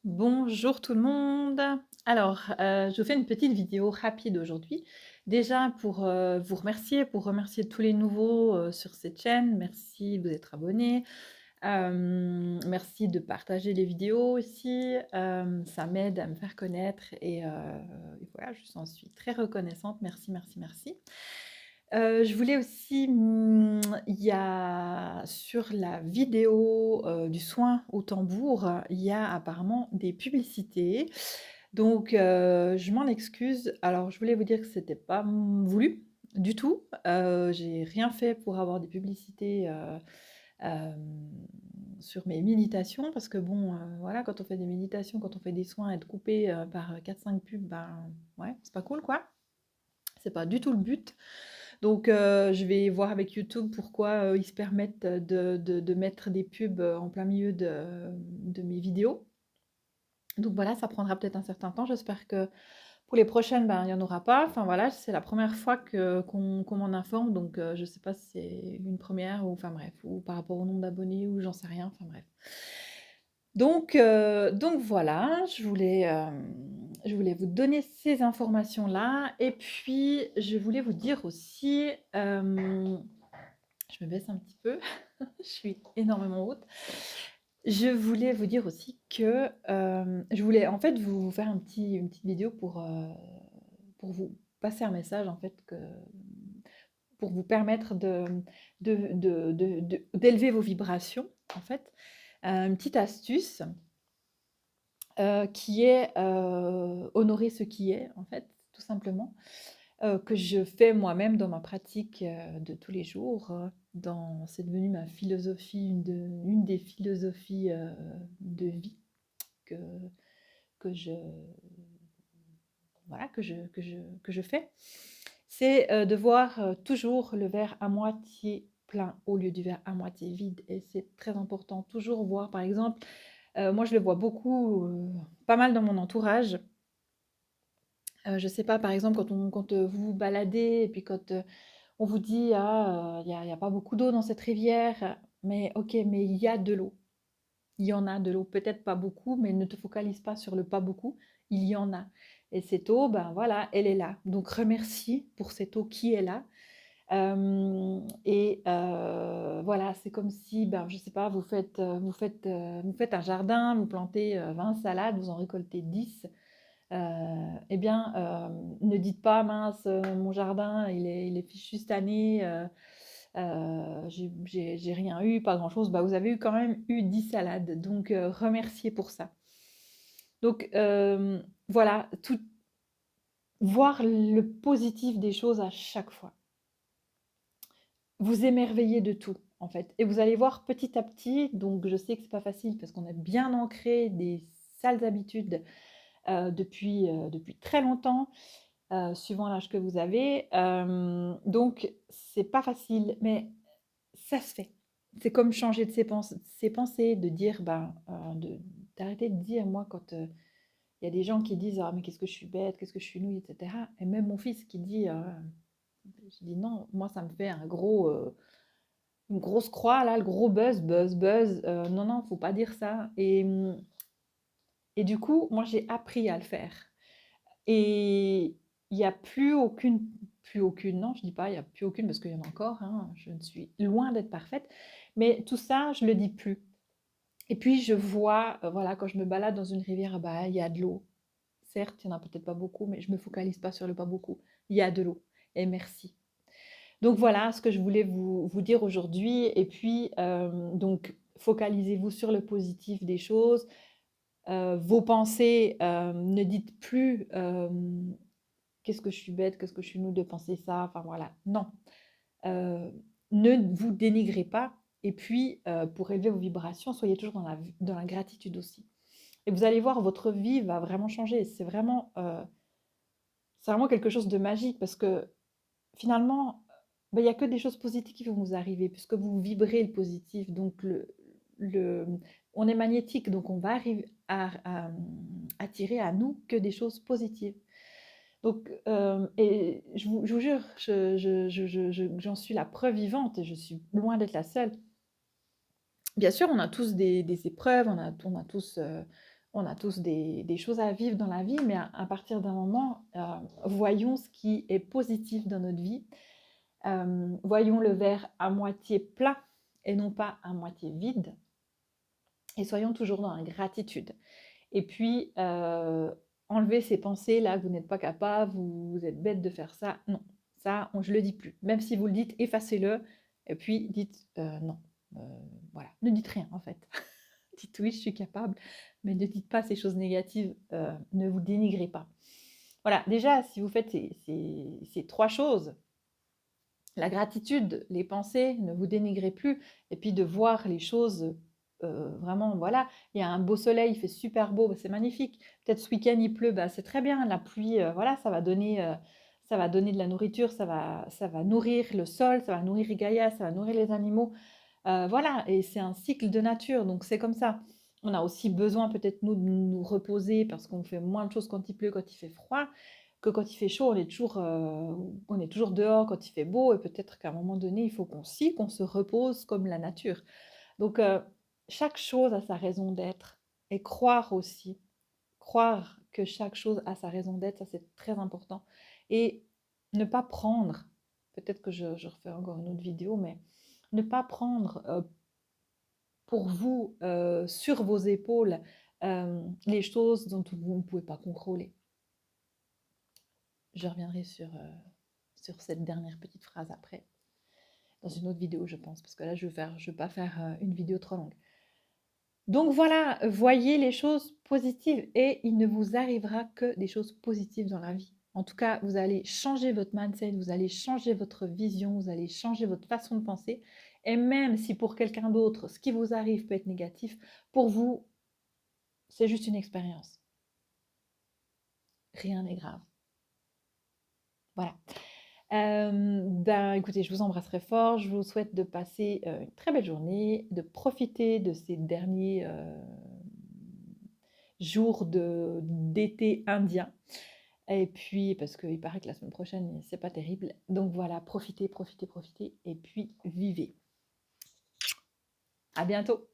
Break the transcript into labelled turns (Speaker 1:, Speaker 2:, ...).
Speaker 1: Bonjour tout le monde. Alors, je vous fais une petite vidéo rapide aujourd'hui. Déjà pour remercier tous les nouveaux, sur cette chaîne. Merci de vous être abonnés. Merci de partager les vidéos aussi, ça m'aide à me faire connaître et voilà, je s'en suis très reconnaissante. Merci, merci, merci. Je voulais aussi, il y a sur la vidéo, du soin au tambour, il y a apparemment des publicités. Donc je m'en excuse. Alors je voulais vous dire que c'était pas, voulu du tout. J'ai rien fait pour avoir des publicités, hem, sur mes méditations parce que bon, voilà, quand on fait des méditations, quand on fait des soins, être coupé, par 4-5 pubs, ben, ouais, c'est pas cool, quoi. C'est pas du tout le but. Donc je vais voir avec YouTube pourquoi, ils se permettent de mettre des pubs, en plein milieu de mes vidéos. Donc voilà, ça prendra peut-être un certain temps. J'espère que pour les prochaines, ben, il y en aura pas. Enfin voilà, c'est la première fois qu'on m'en informe, donc je sais pas si c'est une première ou enfin bref, ou par rapport au nombre d'abonnés ou j'en sais rien, enfin bref. Donc voilà, je voulais vous donner ces informations-là et puis je voulais vous dire aussi, je me baisse un petit peu, je suis énormément haute. Je voulais vous dire aussi que, je voulais en fait vous faire une petite vidéo pour vous passer un message en fait pour vous permettre d'élever vos vibrations en fait. Une petite astuce, qui est, honorer ce qui est en fait, tout simplement. Que je fais moi-même dans ma pratique, de tous les jours, c'est devenu ma philosophie, une des philosophies, de vie que que je voilà, que je fais. C'est, de voir, toujours le verre à moitié plein au lieu du verre à moitié vide et c'est très important. Toujours voir par exemple, moi je le vois beaucoup, pas mal dans mon entourage. Je sais pas, par exemple, vous vous baladez et puis quand, on vous dit: «Ah, il y a pas beaucoup d'eau dans cette rivière», mais OK, mais il y a de l'eau. Il y en a de l'eau, peut-être pas beaucoup, mais ne te focalise pas sur le pas beaucoup, il y en a et cette eau, ben, voilà, elle est là. Donc remercie pour cette eau qui est là, voilà, c'est comme si, ben, je sais pas, vous faites un jardin, vous plantez, 20 salades, vous en récoltez 10. Eh bien, ne dites pas: «Mince, mon jardin, il est fichu cette année, j'ai rien eu, pas grand-chose». Bah, vous avez eu quand même eu 10 salades, donc remerciez pour ça. Donc voilà, voir le positif des choses à chaque fois. Vous émerveiller de tout, en fait et vous allez voir petit à petit, donc je sais que c'est pas facile parce qu'on a bien ancré des sales habitudes, depuis très longtemps. Suivant l'âge que vous avez. Donc c'est pas facile, mais ça se fait. C'est comme changer de ses pensées, de dire, ben, d'arrêter de dire moi quand, il y a des gens qui disent: «Ah mais qu'est-ce que je suis bête, qu'est-ce que je suis nouille» et cetera et même mon fils qui dit, je dis: «Non, moi ça me fait une grosse croix là, le gros buzz, buzz, buzz, non, non, faut pas dire ça» et du coup, moi j'ai appris à le faire. Et il y a plus aucune, non, je dis pas, il y a plus aucune parce qu'il y en a encore, hein, je ne suis loin d'être parfaite, mais tout ça, je le dis plus. Et puis je vois, voilà, quand je me balade dans une rivière, bah, il y a de l'eau. Certes, il y en a peut-être pas beaucoup, mais je me focalise pas sur le pas beaucoup. Il y a de l'eau et merci. Donc voilà ce que je voulais vous dire aujourd'hui et puis, donc focalisez-vous sur le positif des choses. Vos pensées, ne dites plus, «Qu'est-ce que je suis bête, qu'est-ce que je suis nulle de penser ça?» enfin voilà, non. Heu, ne vous dénigrez pas et puis, pour élever vos vibrations, soyez toujours dans la gratitude aussi et vous allez voir, votre vie va vraiment changer. C'est vraiment quelque chose de magique parce que finalement, bah, il y a que des choses positives qui vont vous arriver puisque vous vibrez le positif donc le on est magnétique donc on va arriver attirer à nous que des choses positives. Donc, et je vous jure, j'en suis la preuve vivante et je suis loin d'être la seule. Bien sûr, on a tous des épreuves, on a tous, On a tous des choses à vivre dans la vie, mais à partir d'un moment, voyons ce qui est positif dans notre vie. Voyons le verre à moitié plein et non pas à moitié vide. Et soyons toujours dans la gratitude. Et puis, enlevez ces pensées là que vous n'êtes pas capable, vous êtes bête de faire ça. Non, ça, je ne le dis plus. Même si vous le dites, effacez-le. Et puis, dites non. Euh, voilà, ne dites rien en fait. Dites oui, je suis capable, mais ne dites pas ces choses négatives. Ne vous dénigrez pas. Voilà, déjà, si vous faites ces trois choses, la gratitude, les pensées, ne vous dénigrez plus, et puis de voir les choses vraiment, voilà, il y a un beau soleil, il fait super beau, bah, c'est magnifique. Peut-être ce week-end il pleut, bah, c'est très bien. La pluie, voilà, ça va donner de la nourriture, ça va nourrir le sol, ça va nourrir Gaïa, ça va nourrir les animaux. Voilà, et c'est un cycle de nature, donc c'est comme ça. On a aussi besoin peut-être nous de nous reposer parce qu'on fait moins de choses quand il pleut, quand il fait froid, que quand il fait chaud, on est toujours dehors quand il fait beau, et peut-être qu'à un moment donné, il faut qu'on se repose comme la nature. Donc chaque chose a sa raison d'être, et croire aussi, croire que chaque chose a sa raison d'être, ça c'est très important. Et ne pas prendre, peut-être que je refais encore une autre vidéo, mais ne pas prendre pour vous, sur vos épaules, les choses dont vous ne pouvez pas contrôler. Je reviendrai sur cette dernière petite phrase après, dans une autre vidéo, je pense, parce que là, je vais pas faire une vidéo trop longue. Donc voilà, voyez les choses positives et il ne vous arrivera que des choses positives dans la vie. En tout cas, vous allez changer votre mindset, vous allez changer votre vision, vous allez changer votre façon de penser. Et même si pour quelqu'un d'autre, ce qui vous arrive peut être négatif, pour vous, c'est juste une expérience. Rien n'est grave. Voilà. Ben, écoutez, je vous embrasserai fort. Je vous souhaite de passer une très belle journée, de profiter de ces derniers jours d'été indien. Et puis, parce qu'il paraît que la semaine prochaine, c'est pas terrible. Donc voilà, profitez, profitez, profitez. Et puis, vivez. À bientôt.